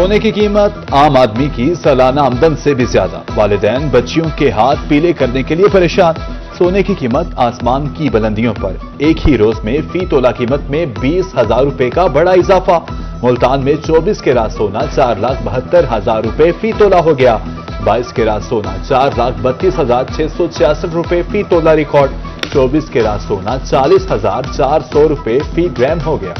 सोने की कीमत आम आदमी की सालाना आमदन से भी ज्यादा। वालिदैन बच्चियों के हाथ पीले करने के लिए परेशान। सोने की कीमत आसमान की बुलंदियों पर। एक ही रोज में फी तोला कीमत में 20,000 रुपए का बड़ा इजाफा। मुल्तान में 24 कैरात सोना 4,72,000 रुपए फी तोला हो गया। 22 कैरात सोना 4,32,666 रुपए फी तोला रिकॉर्ड। 24 कैरात सोना 40,400 रुपए फी ग्राम हो गया।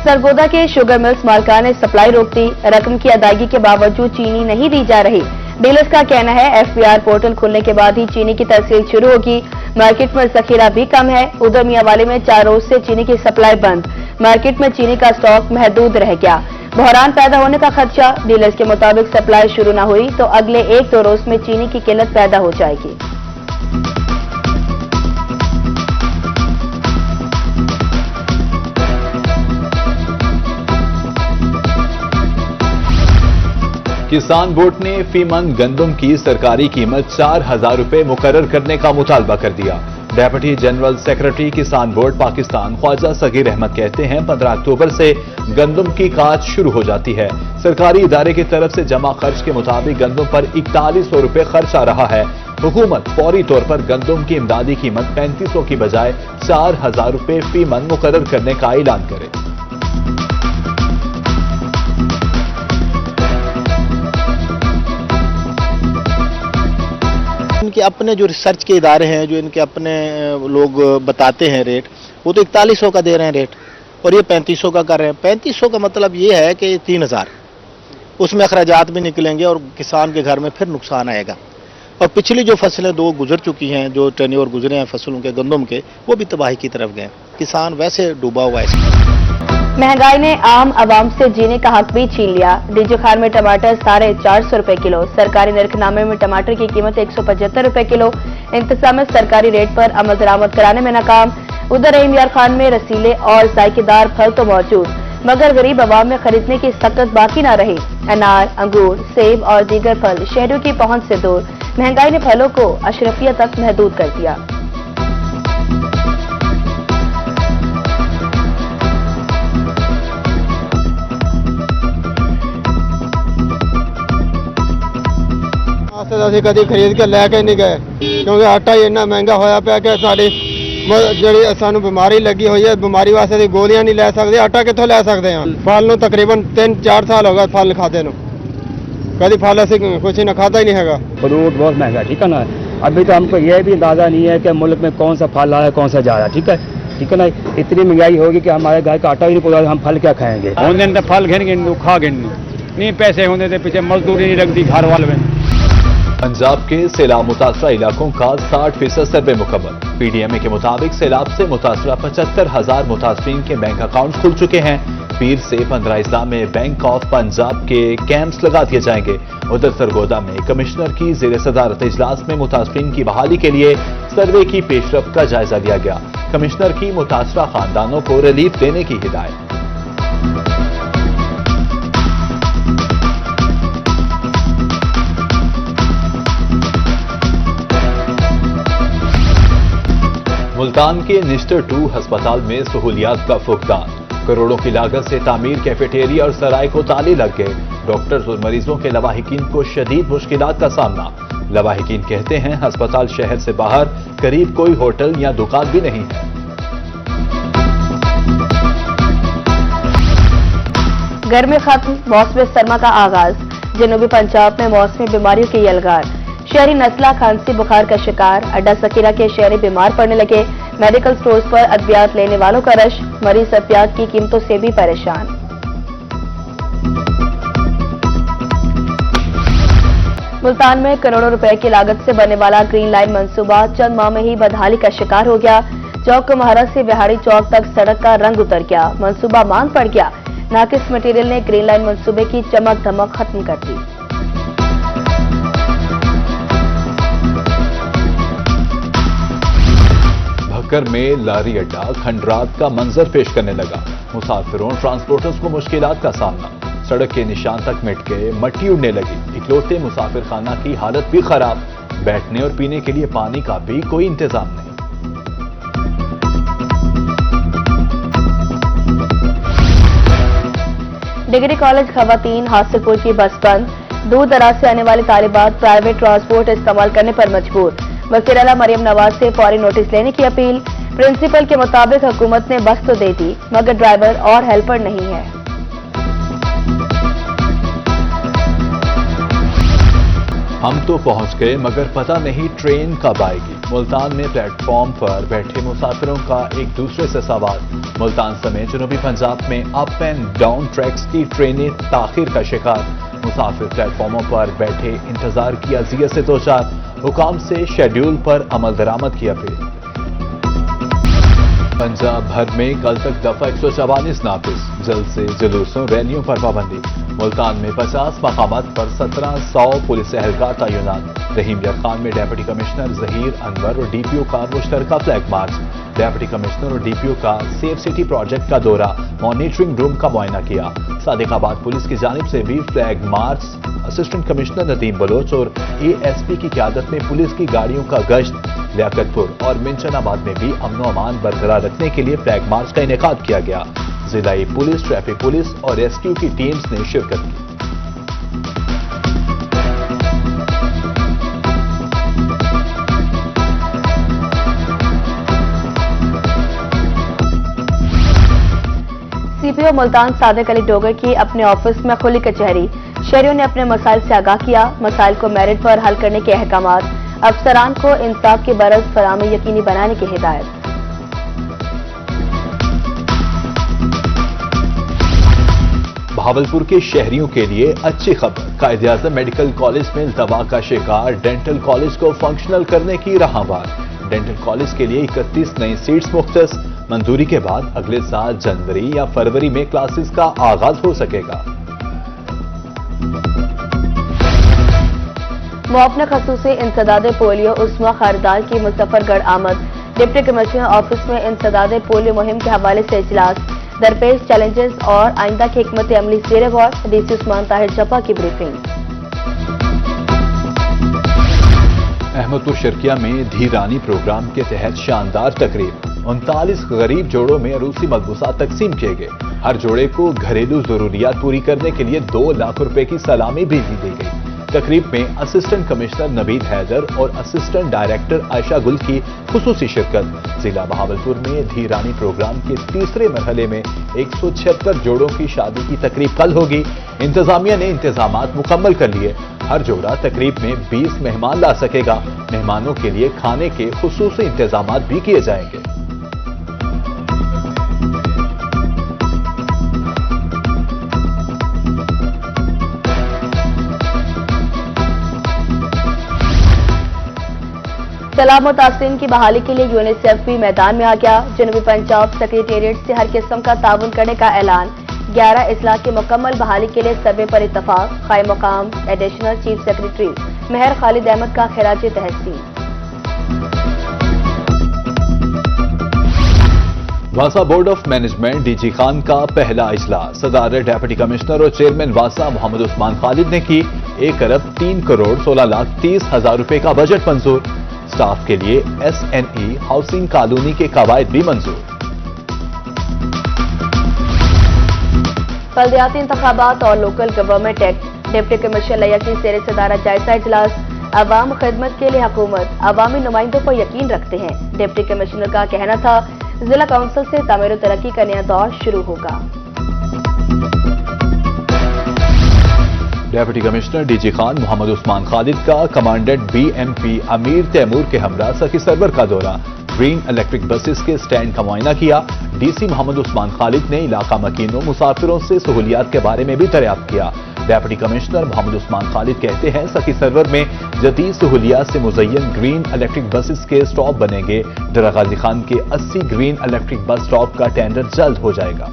सरगोदा के शुगर मिल्स मालिकान ने सप्लाई रोक दी। रकम की अदायगी के बावजूद चीनी नहीं दी जा रही। डीलर्स का कहना है एफपीआर पोर्टल खुलने के बाद ही चीनी की तहसील शुरू होगी। मार्केट में जखीरा भी कम है। उधर मियांवाली में 4 रोज से चीनी की सप्लाई बंद। मार्केट में चीनी का स्टॉक महदूद रह गया। बहरान पैदा होने का खदशा। डीलर्स के मुताबिक सप्लाई शुरू न हुई तो अगले 1-2 रोज में चीनी की किल्लत पैदा हो जाएगी। किसान बोर्ड ने फी मन गंदम की सरकारी कीमत 4,000 रुपए मुकर्रर करने का मुतालबा कर दिया। डेप्यूटी जनरल सेक्रेटरी किसान बोर्ड पाकिस्तान ख्वाजा सगीर अहमद कहते हैं 15 अक्टूबर से गंदम की काट शुरू हो जाती है। सरकारी इदारे की तरफ से जमा खर्च के मुताबिक गंदम पर 4100 रुपए खर्च आ रहा है। हुकूमत फौरी तौर पर गंदम की इमदादी कीमत 3500 की बजाय 4,000 रुपए फी मन मुकर्रर करने का ऐलान करे। इनके अपने जो रिसर्च के इदारे हैं, जो इनके अपने लोग बताते हैं रेट, वो तो 4100 का दे रहे हैं रेट और ये 3500 का कर रहे हैं। 3500 का मतलब ये है कि 3000 उसमें अखराजात भी निकलेंगे और किसान के घर में फिर नुकसान आएगा। और पिछली जो फसलें 2 गुजर चुकी हैं, जो टेन्योर गुजरे हैं फसलों के गंदम के, वो भी तबाही की तरफ गए। किसान वैसे डूबा हुआ है। महंगाई ने आम आवाम से जीने का हक भी छीन लिया। डीजे खान में टमाटर 450 रुपए किलो। सरकारी नरखनामे में टमाटर की कीमत 175 रुपए किलो। इंतजाम सरकारी रेट पर अमल दरामद कराने में नाकाम। उधर रहीम यार खान में रसीले और जायकेदार फल तो मौजूद, मगर गरीब आवाम में खरीदने की सकत बाकी न रही। अनार, अंगूर, सेब और दीगर फल शहरों की पहुंच से दूर। महंगाई ने फलों को अशरफिया तक महदूद कर दिया। ਅਸੀਂ ਕਦੀ ਖਰੀਦ ਕੇ ਲੈ ਕੇ ਨਹੀਂ ਗਏ ਕਿਉਂਕਿ ਆਟਾ ਹੀ ਇੰਨਾ ਮਹਿੰਗਾ ਹੋਇਆ ਪਿਆ ਕਿ ਸਾਡੀ ਜਿਹੜੀ ਸਾਨੂੰ ਬਿਮਾਰੀ ਲੱਗੀ ਹੋਈ ਹੈ, ਬਿਮਾਰੀ ਵਾਸਤੇ ਦੀ ਗੋਲੀਆਂ ਨਹੀਂ ਲੈ ਸਕਦੇ, ਆਟਾ ਕਿੱਥੋਂ ਲੈ ਸਕਦੇ ਹਾਂ। ਫਲ ਨੂੰ ਤਕਰੀਬਨ 3-4 ਸਾਲ ਹੋ ਗਏ ਫਲ ਖਾਦੇ ਨੂੰ, कभी फल ऐसे कुछ ना खाता ही नहीं है। फ्रूट बहुत महंगा, ठीक है ना। अभी तो हमको यह भी अंदाजा नहीं है कि मुल्क में कौन सा फल आया कौन सा जा रहा है, ठीक है ना। इतनी महंगाई होगी कि हमारे घर का आटा भी नहीं पहुंचा, हम फल क्या खाएंगे। होने फल घेन खा गिन नहीं, पैसे होने से पीछे मजदूरी नहीं लगती घर वाले में। पंजाब के सैलाब मुतासरा इलाकों का 60% सर्वे मुकम्मल। पीडीएमए के मुताबिक सैलाब से मुतासरा 75,000 मुतासरीन के बैंक अकाउंट खुल चुके हैं। पीर से 15 अजला में बैंक ऑफ पंजाब के कैंप्स लगा दिए जाएंगे। उधर सरगोदा में कमिश्नर की जेर सदारत इजलास में मुतासरीन की बहाली के लिए सर्वे की पेशरफ का जायजा लिया गया। कमिश्नर की मुतासरा खानदानों को रिलीफ देने की हिदायत। मुल्तान के निस्टर 2 अस्पताल में सहूलियात का फुकदान। करोड़ों की लागत से तामीर कैफेटेरिया और सराय को ताले लग गए। डॉक्टर्स और मरीजों के लवाहिकीन को शदीद मुश्किलात का सामना। लवाहिकीन कहते हैं अस्पताल शहर से बाहर करीब कोई होटल या दुकान भी नहीं है। गर्मी खत्म, मौसम सरमा का आगाज। जनूबी पंजाब में मौसमी बीमारियों की यलगार। शहरी नस्ला खांसी बुखार का शिकार। अड्डा सकीरा के शहरी बीमार पड़ने लगे। मेडिकल स्टोर्स पर अद्वियात लेने वालों का रश। मरीज अद्वियात की कीमतों से भी परेशान। मुल्तान में करोड़ों रुपए की लागत से बनने वाला ग्रीन लाइन मंसूबा चंद माह में ही बदहाली का शिकार हो गया। चौक महारा से बिहाड़ी चौक तक सड़क का रंग उतर गया। मंसूबा मांग पड़ गया। नाकिस मटेरियल ने ग्रीन लाइन मंसूबे की चमक धमक खत्म कर दी। भक्कर में लारी अड्डा खंडरात का मंजर पेश करने लगा। मुसाफिरों ट्रांसपोर्टर्स को मुश्किलात का सामना। सड़क के निशान तक मिट गए, मट्टी उड़ने लगी। इकलौते मुसाफिर खाना की हालत भी खराब। बैठने और पीने के लिए पानी का भी कोई इंतजाम नहीं। डिग्री कॉलेज खवातीन हासिलपुर की बस बंद, दूर दराज से आने वाले तालिबात प्राइवेट ट्रांसपोर्ट इस्तेमाल करने पर मजबूर। वज़ीर आला मरियम नवाज से फौरी नोटिस लेने की अपील। प्रिंसिपल के मुताबिक हुकूमत ने बस तो दे दी मगर ड्राइवर और हेल्पर नहीं है। हम तो पहुंच गए मगर पता नहीं ट्रेन कब आएगी। मुल्तान में प्लेटफॉर्म पर बैठे मुसाफिरों का एक दूसरे से सवाल। मुल्तान समेत जनूबी पंजाब में अप एंड डाउन ट्रैक्स की ट्रेनें ताखिर का शिकार। मुसाफिर प्लेटफॉर्मों पर बैठे इंतजार की अजियत से दो चार। हुकाम से शेड्यूल पर अमल दरामद की अपील। पंजाब भर में कल तक दफा 144 नाफिज, जल्द से जुलूसों रैलियों पर पाबंदी। मुल्तान में 50 मकामात पर 1700 पुलिस एहलकार तैनात। रहीम यार खान में डिप्टी कमिश्नर जहीर अनवर और डीपीओ का मुश्तरका फ्लैग मार्च। डिप्टी कमिश्नर और डीपीओ का सेफ सिटी प्रोजेक्ट का दौरा, मॉनिटरिंग रूम का मुआयना किया। सादिकाबाद पुलिस की जानिब से भी flag march. Assistant commissioner Nadeem Baloch और एएसपी की क़यादत में पुलिस की गाड़ियों का गश्त। लियाकतपुर और मिंचनाबाद में भी अमन अमान बरकरार रखने के लिए फ्लैग मार्च का इनेकाद किया गया। जिलाई पुलिस, ट्रैफिक पुलिस और रेस्क्यू की टीम्स ने शिरकत की। सीपीओ मुल्तान सादिक अली डोगर की अपने ऑफिस में खुली कचहरी। शहरियों ने अपने मसाइल से आगाह किया। मसाइल को मेरिट पर हल करने के अहकामात। अफसरान को इंसाफ की बरस फराहमी यकीनी बनाने की हिदायत। भावलपुर के शहरियों के लिए अच्छी खबर। कायद-ए-आज़म मेडिकल कॉलेज में दवा का शिकार डेंटल कॉलेज को फंक्शनल करने की राहवार। डेंटल कॉलेज के लिए 31 नई सीट्स मुख्तस। मंजूरी के बाद अगले साल जनवरी या फरवरी में क्लासेस का आगाज हो सकेगा। मुआवना खसूसी इंसदाद पोलियो उस्मा खारदार की मुजफ्फरगढ़ आमद। डिप्टी कमिश्नर ऑफिस में इंसदाद पोलियो मुहिम के हवाले से इजलास। दरपेश चैलेंजेस और आइंदा की हिकमत अमली ज़ेर गौर। डीसी उस्मान ताहिर चपा की ब्रीफिंग। अहमदपुर शर्किया में धीरानी प्रोग्राम के तहत शानदार तकरीब। 39 गरीब जोड़ों में अरूसी मलबूसा तकसीम किए गए। हर जोड़े को घरेलू जरूरियात पूरी करने के लिए 2 लाख रुपए की सलामी भी दी गई। तकरीब में असिस्टेंट कमिश्नर नबीद हैदर और असिस्टेंट डायरेक्टर आयशा गुल की खुसूसी शिरकत। जिला बहावलपुर में धीरानी प्रोग्राम के तीसरे मरहले में 176 जोड़ों की शादी की तकरीब कल होगी। इंतजामिया ने इंतजामात मुकम्मल कर लिए। हर जोड़ा तकरीब में 20 मेहमान ला सकेगा। मेहमानों के लिए खाने के खुसूसी इंतजामात भी किए जाएंगे। सलाह मुतासिरीन की बहाली के लिए यूनिसेफ भी मैदान में आ गया। जनूबी पंजाब सेक्रेटेरिएट से हर किस्म का ताउन करने का ऐलान। 11 इजलास की मुकम्मल बहाली के लिए सर्वे पर इत्तफाक। कायम मकाम additional chief secretary Mehr Khalid Ahmed का खिराज तहसीन। वासा board of management DG Khan का पहला इजलास। सदारत डिप्टी कमिश्नर और चेयरमैन वासा मोहम्मद उस्मान खालिद ने की। 1 अरब 3 करोड़ 16 लाख 30 हजार रुपए का बजट मंजूर। स्टाफ के लिए SNE हाउसिंग कॉलोनी के कवायद भी मंजूर। बल्दियाती इंतखाबात और local government act. Deputy commissioner लिया की सेरे सदारा जायजा इजलास। अवाम खिदमत के लिए हुकूमत अवामी नुमाइंदों पर यकीन रखते हैं। डिप्टी कमिश्नर का कहना था जिला काउंसिल से तामीर तरक्की का नया दौर शुरू होगा। Deputy commissioner DG Khan Mohammad Usman Khalid का कमांडेंट BMP अमीर तैमूर के हमरा सखी सरवर का दौरा। ग्रीन इलेक्ट्रिक बसेस के स्टैंड का मुआयना किया। डीसी मोहम्मद उस्मान खालिद ने इलाका मकीनों मुसाफिरों से सहूलियात के बारे में भी दरियाफ्त किया। डिप्टी कमिश्नर मोहम्मद उस्मान खालिद कहते हैं सखी सरवर में जदीद सहूलियात से मुज़य्यन ग्रीन इलेक्ट्रिक बसेस के स्टॉप बनेंगे। डरा गाजी खान के 80 ग्रीन इलेक्ट्रिक बस स्टॉप का टेंडर जल्द हो जाएगा।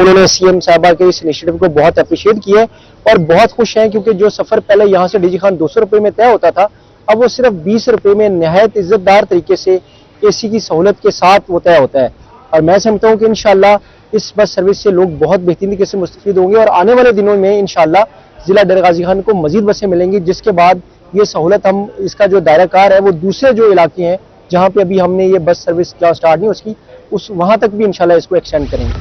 उन्होंने सीएम साहबा के इस इनिशिएटिव को बहुत अप्रिशिएट किया है और बहुत खुश हैं क्योंकि जो सफर पहले यहाँ से डीजी खान 200 रुपए में तय होता था, अब वो सिर्फ 20 रुपए में नहायत इज्जतदार तरीके से AC की सहूलत के साथ वो तय होता है। और मैं समझता हूँ कि इंशाल्लाह इस बस सर्विस से लोग बहुत बेहतरीन तरीके से मुस्तफीद होंगे और आने वाले दिनों में इंशाल्लाह जिला डर गाजी खान को मजीद बसें मिलेंगी, जिसके बाद ये सहूलत हम इसका जो दायराकार है वो दूसरे जो इलाके हैं जहाँ पे अभी हमने ये बस सर्विस जहाँ स्टार्ट नहीं उसकी उस वहाँ तक भी इंशाल्लाह इसको एक्सटेंड करेंगे।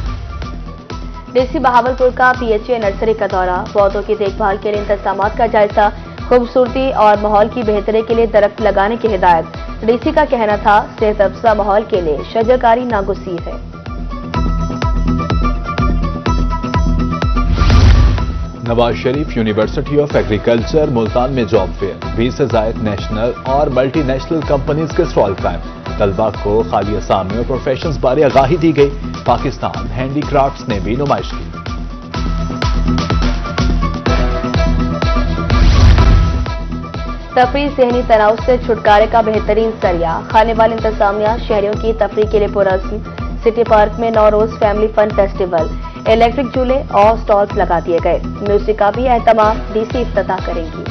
डीसी बहावलपुर का पीएचए नर्सरी का दौरा, पौधों की देखभाल के लिए इंतजाम का जायजा, खूबसूरती और माहौल की बेहतरी के लिए दरख्त लगाने की हिदायत। डीसी का कहना था सेहत अफजा माहौल के लिए शजरकारी नागुज़ीर है। Nawaz Sharif university of agriculture Multan में जॉब फेयर, 20 से ज़ायद नेशनल और मल्टीनेशनल कंपनीज के स्टॉल कायम। तलबा को खाली असामी और प्रोफेशंस बारे आगाही दी गई। पाकिस्तान हैंडीक्राफ्ट्स ने भी नुमाइश की। तफरीह ज़हनी तनाव से छुटकारे का बेहतरीन जरिया, खाने वाली इंतजामिया शहरियों की तफरीह के लिए पुरस्म। सिटी पार्क में 9 रोज फैमिली फन फेस्टिवल, इलेक्ट्रिक झूले और स्टॉल्स लगा दिए गए। म्यूजिक का भी एहतमाम डीसी इफ्तिताह करेंगी।